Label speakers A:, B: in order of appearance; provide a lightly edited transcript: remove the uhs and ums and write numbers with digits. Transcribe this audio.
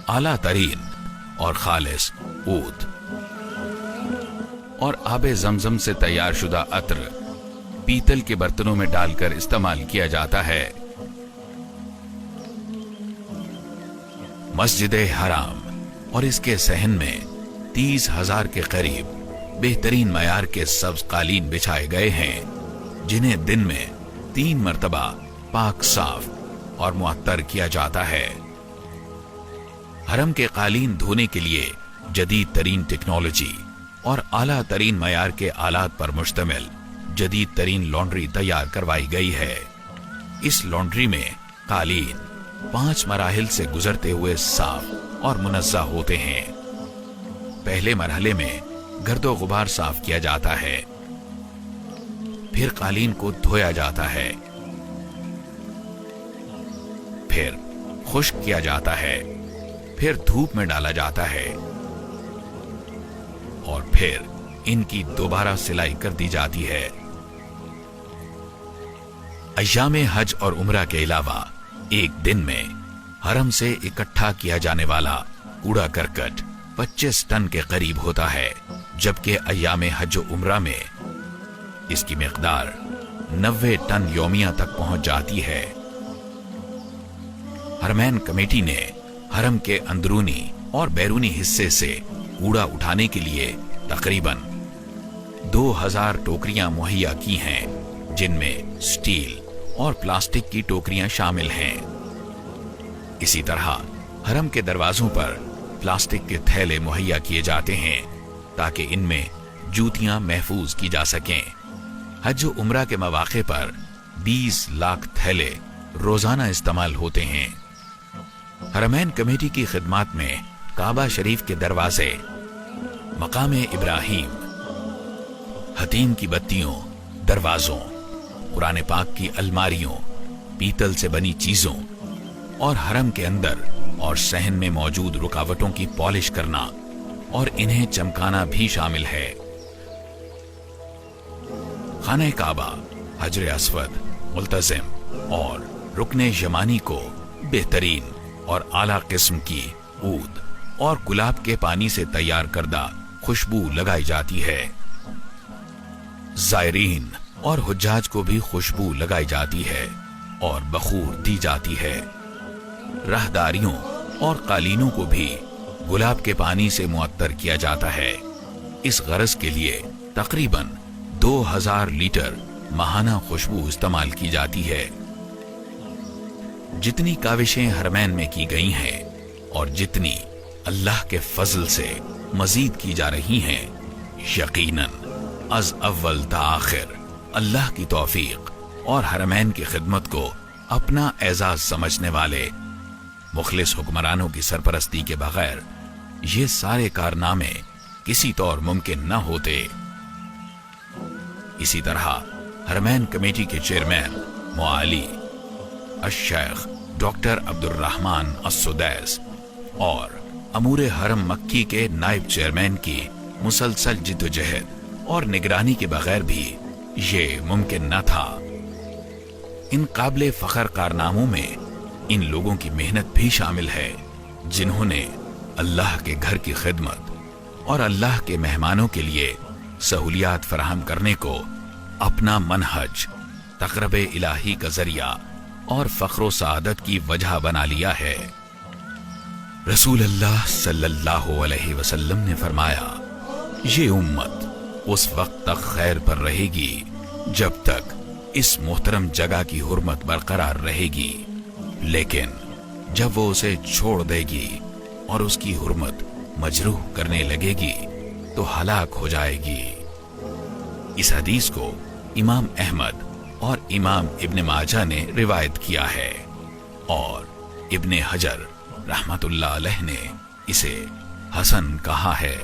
A: आला तरीन और खालिस ऊद और आबे जमजम से तैयार शुदा अत्र पीतल के बर्तनों में डालकर इस्तेमाल किया जाता है। मस्जिद हराम और इसके सहन में 30,000 के करीब बेहतरीन मयार के सब्ज कालीन बिछाए गए हैं, जिन्हें दिन में 3 मरतबा पाक साफ और मुअत्तर किया जाता है। हरम के कालीन धोने के लिए जदीद तरीन टेक्नोलॉजी और आला तरीन मयार के आलात पर मुश्तमिल जदीद तरीन लॉन्ड्री तैयार करवाई गई है। इस लॉन्ड्री में कालीन 5 मराहिल से गुजरते हुए साफ और मुनज़्ज़ा होते हैं। पहले मरहले में गर्दो गुबार साफ किया जाता है, फिर कालीन को धोया जाता है, फिर खुश्क किया जाता है, फिर धूप में डाला जाता है और फिर इनकी दोबारा सिलाई कर दी जाती है। अय्याम हज और उम्रा के अलावा एक दिन में हरम से इकट्ठा किया जाने वाला कूड़ा करकट 25 टन के करीब होता है, जबकि अय्याम हज और उम्रा में इसकी मिकदार 90 टन यौमिया तक पहुंच जाती है। हरमैन कमेटी ने हरम के अंदरूनी और बैरूनी हिस्से से कूड़ा उठाने के लिए तकरीबन 2000 टोकरियां मुहैया की हैं, जिनमें स्टील और प्लास्टिक की टोकरियां शामिल हैं। इसी तरह हरम के दरवाजों पर प्लास्टिक के थैले मुहैया किए जाते हैं ताकि इनमें जूतियां महफूज की जा सकें। हज और उम्रा के मौके पर 20 लाख थैले रोजाना इस्तेमाल होते हैं। हरमैन कमेटी की खिदमत में काबा शरीफ के दरवाजे, मकाम इब्राहिम, हतीम की बत्तियों, दरवाजों, कुरान पाक की अलमारियों, पीतल से बनी चीजों और हरम के अंदर और सहन में मौजूद रुकावटों की पॉलिश करना और इन्हें चमकाना भी शामिल है। खाने काबा, हजर अस्वद, मुल्तजिम और रुकने यमानी को बेहतरीन और आला किस्म की ऊद और गुलाब के पानी से तैयार करदा खुशबू लगाई जाती है। जायरीन और हुज्जाज को भी खुशबू लगाई जाती है और बखूर दी जाती है। राहदारियों और कालीनों को भी गुलाब के पानी से मुअत्तर किया जाता है। इस गरज के लिए तकरीबन 2000 लीटर माहाना खुशबू इस्तेमाल की जाती है। जितनी काविशें हरमैन में की गई हैं और जितनी अल्लाह के फजल से मजीद की जा रही हैं, यकीनन अज अव्वल ता आखिर अल्लाह की तौफीक और हरमैन की खिदमत को अपना एजाज समझने वाले मुखलिस हुक्मरानों की सरपरस्ती के बगैर ये सारे कारनामे किसी तौर मुमकिन न होते। इसी तरह हरमैन कमेटी के चेयरमैन मुआली अश-शेख डॉक्टर अब्दुर्रहमान अस-सुदैस और अमूरे हरम मक्की के नायब चेयरमैन की मुसलसल जिद्दोजहद और निगरानी के बगैर भी ये मुमकिन न था। इन काबिले फख्र कारनामों में इन लोगों की मेहनत भी शामिल है, जिन्होंने अल्लाह के घर की खिदमत और अल्लाह के मेहमानों के लिए सहूलियात फराहम करने को अपना मनहज, तक़रब इलाही का जरिया और फख्र सआदत की वजह बना लिया है। रसूल अल्लाह सल्लल्लाहु अलैहि वसल्लम ने फरमाया, ये उम्मत उस वक्त तक खैर पर रहेगी जब तक इस मोहतरम जगह की हुर्मत बरकरार रहेगी, लेकिन जब वो उसे छोड़ देगी और उसकी हुर्मत मजरूह करने लगेगी तो हलाक हो जाएगी। इस हदीस को इमाम अहमद और इमाम इब्न माजा ने रिवायत किया है और इब्न हजर रहमतुल्लाह अलैह ने इसे हसन कहा है।